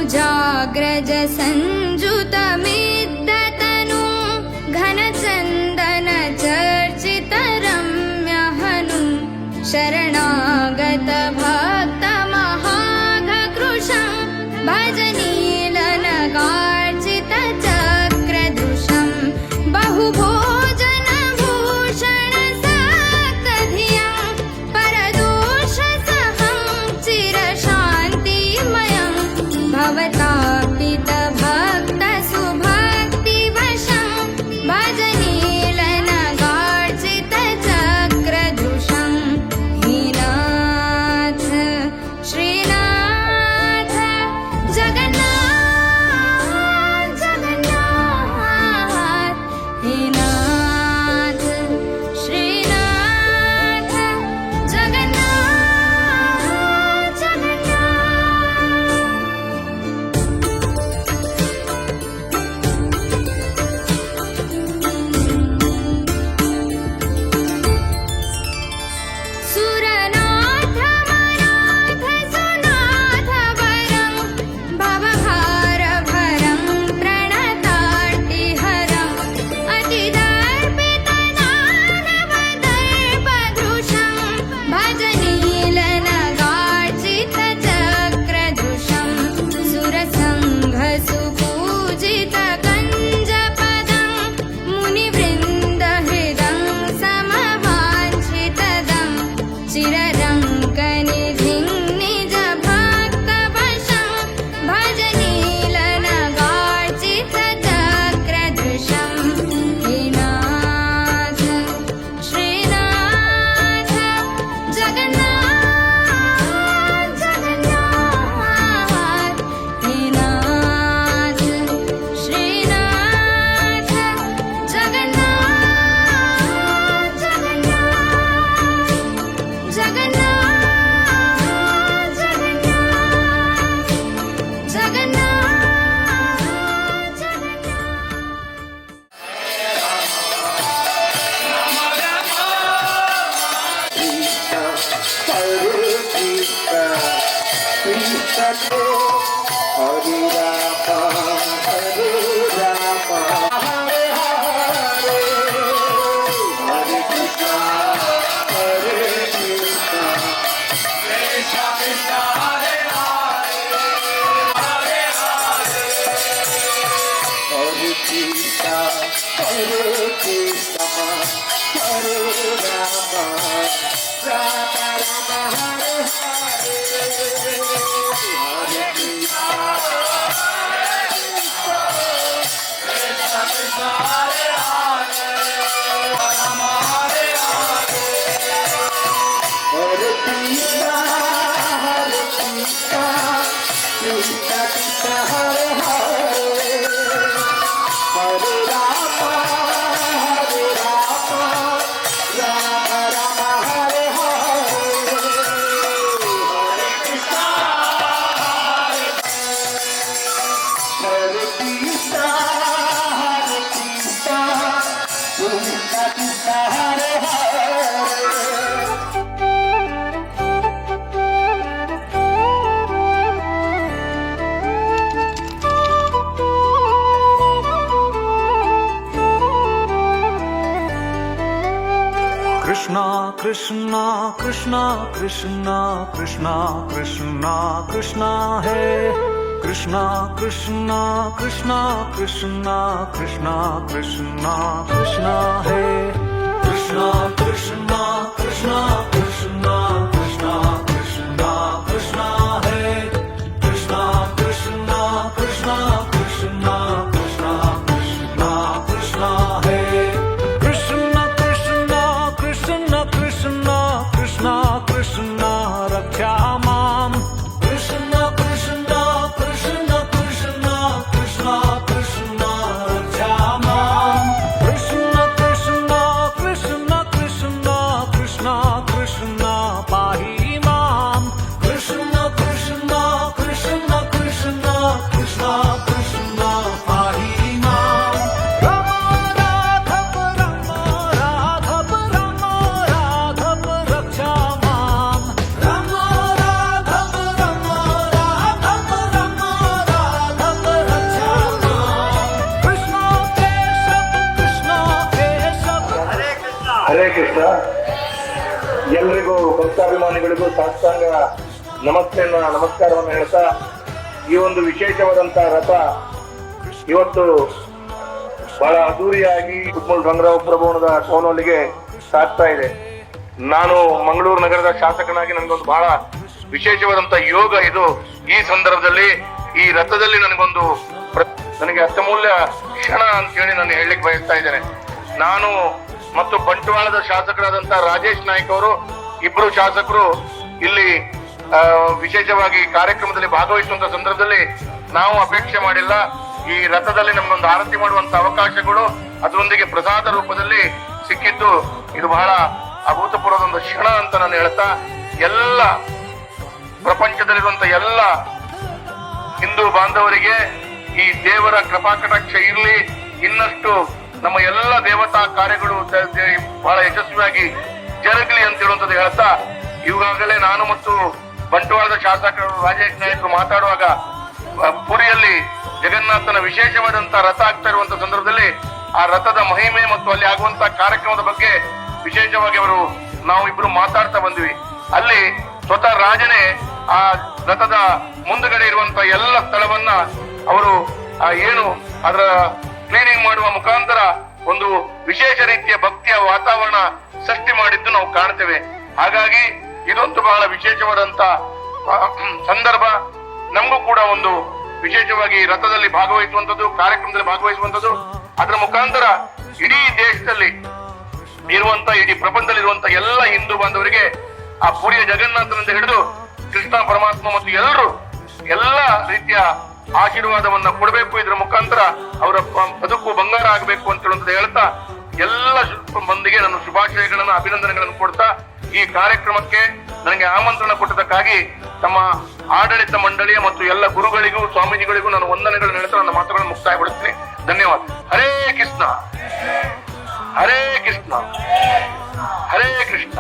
कुजाग्रज संजुतमिद्धतनु घनचन्दन चर्चित रम्यहनु शरणागत भक्त महाघकृशं भजनीलनगार्जित चक्रदृशं बहुभोजन भूषण सक्तधियं परदोषसहं चिरशान्तिमयं भवतापित भक्त सुभक्तिवशं भजनीलनगार्जित चक्रदृशं हीनाथ श्रीनाथ जगन्नाथ जगन्नाथ हीनाथ श्रीनाथ जगन्नाथ सुरनाथ मनाथ सुनाथ वरं भवभारभरं प्रणतार्तिहरम् अतिदर्पितदानवदर्पदृशं भजनीलनगार्जित चक्रदृशं सुरसङ्घसुपूजित कञ्जपदं मुनिवृन्दहृदं समवाञ्छितदं चिररङ्कनिधिं निज भक्तवशं भजनीलनगार्जित चक्रदृशं हीनाथ Srinath Jagannath Jagannath हीनाथ Srinath Jagannath Jagannath Jagannath Jagannath Jagannath Krishna Krishna Krishna Krishna Krishna Krishna Krishna Hey Krishna Krishna Krishna Krishna Krishna Krishna Krishna Hey Krishna Krishna Krishna Krishna Krishna Krishna Krishna Hey Krishna Krishna Krishna Krishna Krishna Krishna Krishna Hey Krishna Krishna Krishna Krishna Krishna Krishna Raksha Mam Krishna Krishna Krishna Krishna Krishna Krishna Raksha Mam Krishna Krishna Krishna Krishna ಎಲ್ರಿಗೂ ಭಕ್ತಾಭಿಮಾನಿಗಳಿಗೂ ಸಾಷ್ಟಾಂಗ ನಮಸ್ಕಾರವನ್ನು ಹೇಳ್ತಾ, ಈ ಒಂದು ವಿಶೇಷವಾದಂತಹ ರಥ ಇವತ್ತು ಬಹಳ ಅದ್ದೂರಿಯಾಗಿ ಕುದ್ಮೂಲ್ ರಂಗರಾವ್ ಪ್ರಭುವನದ ಟೌನಲ್ಲಿಗೆ ಸಾಗ್ತಾ ಇದೆ. ನಾನು ಮಂಗಳೂರು ನಗರದ ಶಾಸಕನಾಗಿ ನನಗೊಂದು ಬಹಳ ವಿಶೇಷವಾದಂತಹ ಯೋಗ ಇದು. ಈ ಸಂದರ್ಭದಲ್ಲಿ ಈ ರಥದಲ್ಲಿ ನನಗೆ ಅತ್ಯಮೂಲ್ಯ ಕ್ಷಣ ಅಂತ ಹೇಳಿ ನಾನು ಹೇಳಲಿಕ್ಕೆ ಬಯಸ್ತಾ ಇದ್ದೇನೆ. ನಾನು ಮತ್ತು ಬಂಟ್ವಾಳದ ಶಾಸಕರಾದಂತಹ ರಾಜೇಶ್ ನಾಯ್ಕ್ ಅವರು ಇಬ್ರು ಶಾಸಕರು ಇಲ್ಲಿ ವಿಶೇಷವಾಗಿ ಕಾರ್ಯಕ್ರಮದಲ್ಲಿ ಭಾಗವಹಿಸುವಂತ ಸಂದರ್ಭದಲ್ಲಿ ನಾವು ಅಪೇಕ್ಷೆ ಮಾಡಿಲ್ಲ. ಈ ರಥದಲ್ಲಿ ನಮ್ಗೊಂದು ಆರತಿ ಮಾಡುವಂತ ಅವಕಾಶಗಳು ಅದರೊಂದಿಗೆ ಪ್ರಸಾದ ರೂಪದಲ್ಲಿ ಸಿಕ್ಕಿದ್ದು ಇದು ಬಹಳ ಅಭೂತಪೂರ್ವದ ಕ್ಷಣ ಅಂತ ನಾನು ಹೇಳ್ತಾ, ಎಲ್ಲ ಪ್ರಪಂಚದಲ್ಲಿರುವಂತ ಎಲ್ಲ ಹಿಂದೂ ಬಾಂಧವರಿಗೆ ಈ ದೇವರ ಕೃಪಾಕಟಾಕ್ಷ ಇರಲಿ, ಇನ್ನಷ್ಟು ನಮ್ಮ ಎಲ್ಲ ದೇವತಾ ಕಾರ್ಯಗಳು ಬಹಳ ಯಶಸ್ವಿಯಾಗಿ ಜರುಗಲಿ ಅಂತ ಹೇಳುವಂಥದ್ದು ಹೇಳ್ತಾ, ಈಗಾಗಲೇ ನಾನು ಮತ್ತು ಬಂಟ್ವಾಳದ ಶಾಸಕರು ರಾಜೇಶ್ ನಾಯ್ಕರು ಮಾತಾಡುವಾಗ ಪುರಿಯಲ್ಲಿ ಜಗನ್ನಾಥನ ವಿಶೇಷವಾದಂತಹ ರಥ ಆಗ್ತಾ ಇರುವಂತ ಸಂದರ್ಭದಲ್ಲಿ ಆ ರಥದ ಮಹಿಮೆ ಮತ್ತು ಅಲ್ಲಿ ಆಗುವಂತಹ ಕಾರ್ಯಕ್ರಮದ ಬಗ್ಗೆ ವಿಶೇಷವಾಗಿ ನಾವು ಇಬ್ರು ಮಾತಾಡ್ತಾ ಬಂದ್ವಿ. ಅಲ್ಲಿ ಸ್ವತಃ ರಾಜನೇ ಆ ರಥದ ಮುಂದುಗಡೆ ಇರುವಂತಹ ಎಲ್ಲ ಸ್ಥಳವನ್ನ ಅವರು ಏನು ಅದರ ಕ್ಲೀನಿಂಗ್ ಮಾಡುವ ಮುಖಾಂತರ ಒಂದು ವಿಶೇಷ ರೀತಿಯ ಭಕ್ತಿಯ ವಾತಾವರಣ ಸೃಷ್ಟಿ ಮಾಡಿದ್ದು ನಾವು ಕಾಣ್ತೇವೆ. ಹಾಗಾಗಿ ಇದೊಂದು ಬಹಳ ವಿಶೇಷವಾದಂತ ಸಂದರ್ಭ. ನಮಗೂ ಕೂಡ ಒಂದು ವಿಶೇಷವಾಗಿ ರಥದಲ್ಲಿ ಭಾಗವಹಿಸುವಂತದ್ದು, ಕಾರ್ಯಕ್ರಮದಲ್ಲಿ ಭಾಗವಹಿಸುವಂತದ್ದು, ಅದರ ಮುಖಾಂತರ ಇಡೀ ದೇಶದಲ್ಲಿ ಇಡೀ ಪ್ರಪಂಚದಲ್ಲಿರುವಂತ ಎಲ್ಲ ಹಿಂದೂ ಬಾಂಧವರಿಗೆ ಆ ಪುರಿಯ ಜಗನ್ನಾಥನಿಂದ ಹಿಡಿದು ಕೃಷ್ಣ ಪರಮಾತ್ಮ ಮತ್ತು ಎಲ್ಲ ರೀತಿಯ ಆಶೀರ್ವಾದವನ್ನ ಕೊಡಬೇಕು. ಇದರ ಮುಖಾಂತರ ಅವರ ಬದುಕು ಬಂಗಾರ ಆಗಬೇಕು ಅಂತ ಹೇಳುವಂತ ಹೇಳ್ತಾ, ಎಲ್ಲ ಮಂದಿಗೆ ನಾನು ಶುಭಾಶಯಗಳನ್ನು ಅಭಿನಂದನೆಗಳನ್ನು ಕೊಡ್ತಾ, ಈ ಕಾರ್ಯಕ್ರಮಕ್ಕೆ ನನಗೆ ಆಮಂತ್ರಣ ಕೊಟ್ಟದಕ್ಕಾಗಿ ತಮ್ಮ ಆಡಳಿತ ಮಂಡಳಿಯ ಮತ್ತು ಎಲ್ಲ ಗುರುಗಳಿಗೂ ಸ್ವಾಮೀಜಿಗಳಿಗೂ ನಾನು ವಂದನೆಗಳನ್ನು ಹೇಳ್ತಾ ನನ್ನ ಮಾತುಗಳನ್ನು ಮುಕ್ತಾಯಗೊಳಿಸ್ತೀನಿ. ಧನ್ಯವಾದ. ಹರೇ ಕೃಷ್ಣ, ಹರೇ ಕೃಷ್ಣ, ಹರೇ ಕೃಷ್ಣ.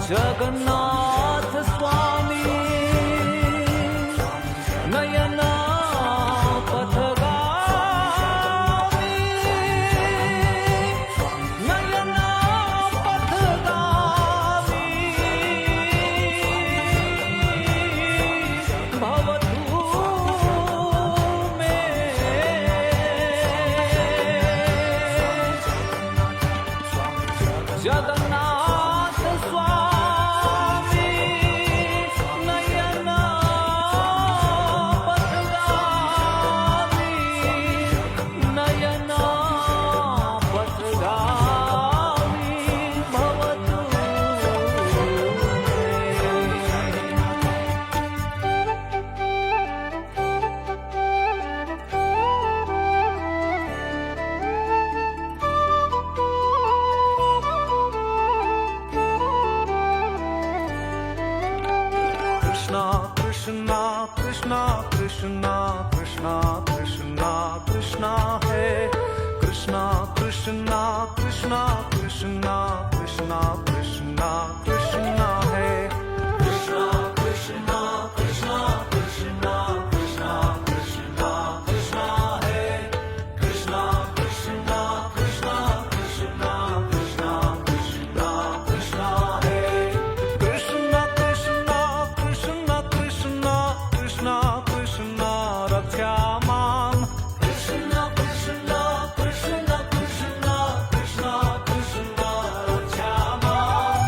जगन्नाथ स्वामी नयना पथगामी, नयना पथगामी भवतु मे जगन्नाथ स्वामी नयना पथगामी, नयना पथगामी भवतु मे. Krishna Krishna Krishna Krishna Krishna Krishna Hai Krishna Krishna Krishna Krishna Krishna Krishna Krishna Hai Krishna Krishna Krishna Krishna Krishna Krishna Krishna Hai Krishna Krishna Krishna Krishna Krishna Krishna Krishna Hai Krishna Krishna Krishna Krishna Krishna Krishna Rakhyamam Krishna Krishna Krishna Krishna Krishna Krishna Rakhyamam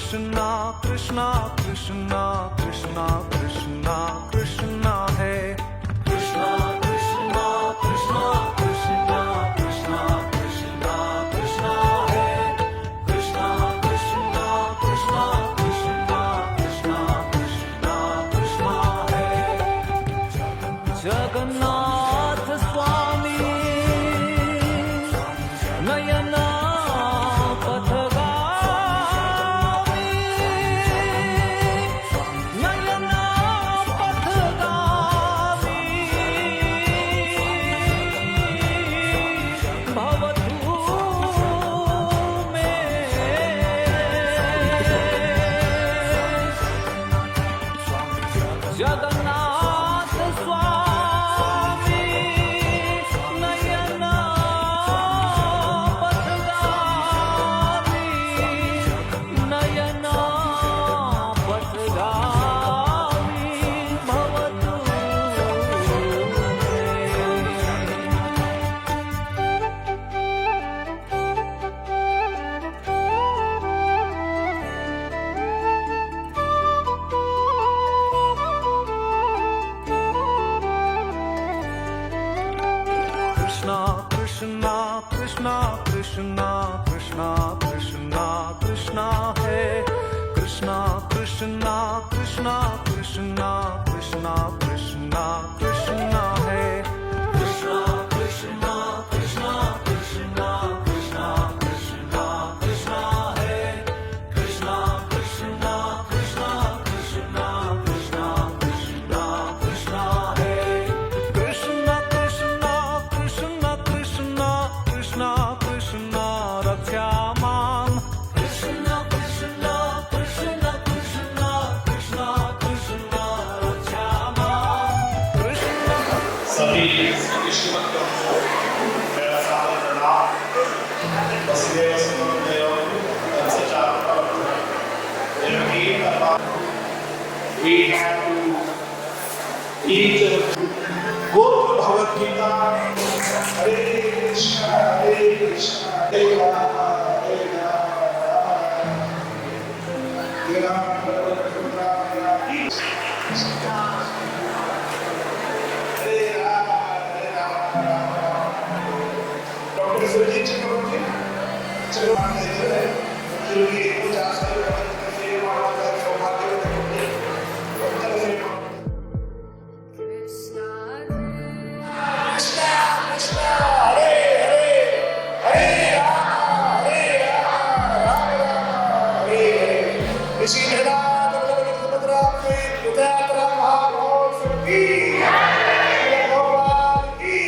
Krishna Krishna Krishna Krishna Krishna Krishna है कृष्णा कृष्णा कृष्णा कृष्णा कृष्णा कृष्णा कृष्णा है कृष्णा कृष्णा कृष्णा कृष्णा कृष्णा कृष्णा कृष्णा है जगन्नाथ स्वामी नयना पथगामी नयना पथगामी भवतु मे जगन्नाथ स्वामी नयना पथगामी नयना पथगामी भवतु कृष्णा कृष्णा कृष्णा कृष्णा कृष्णा कृष्णा कृष्णा है कृष्णा कृष्णा कृष्णा कृष्णा कृष्णा कृष्णा कृष्णा है कृष्णा कृष्णा कृष्णा कृष्णा कृष्णा कृष्णा कृष्णा है कृष्णा कृष्णा कृष्णा कृष्णा कृष्णा कृष्णा कृष्णा है कृष्णा कृष्णा कृष्णा कृष्णा कृष्णा कृष्णा रक्षा मां कृष्णा कृष्णा कृष्णा कृष्णा कृष्णा कृष्णा रक्षा मां कृष्णा सभी कृष्ण भक्तों को मेरा सादर प्रणाम। वसुदेव सुतदेव सच्चा we have to eat go to Bhagavad Gita. Hare Krishna, Hare Krishna, Hare Rama, Hare Rama, Hare Rama, doctor Surjit Chakraborty Chakraborty जिनकी 50 साल से मानवता सौभाग्य होते कृष्णा कृष्णा कृष्णा हरे हरे हरे राम राम हरे हरे इसी निरात सुभद्रा में उदयतरा महाभाव की भगवान की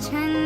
छंद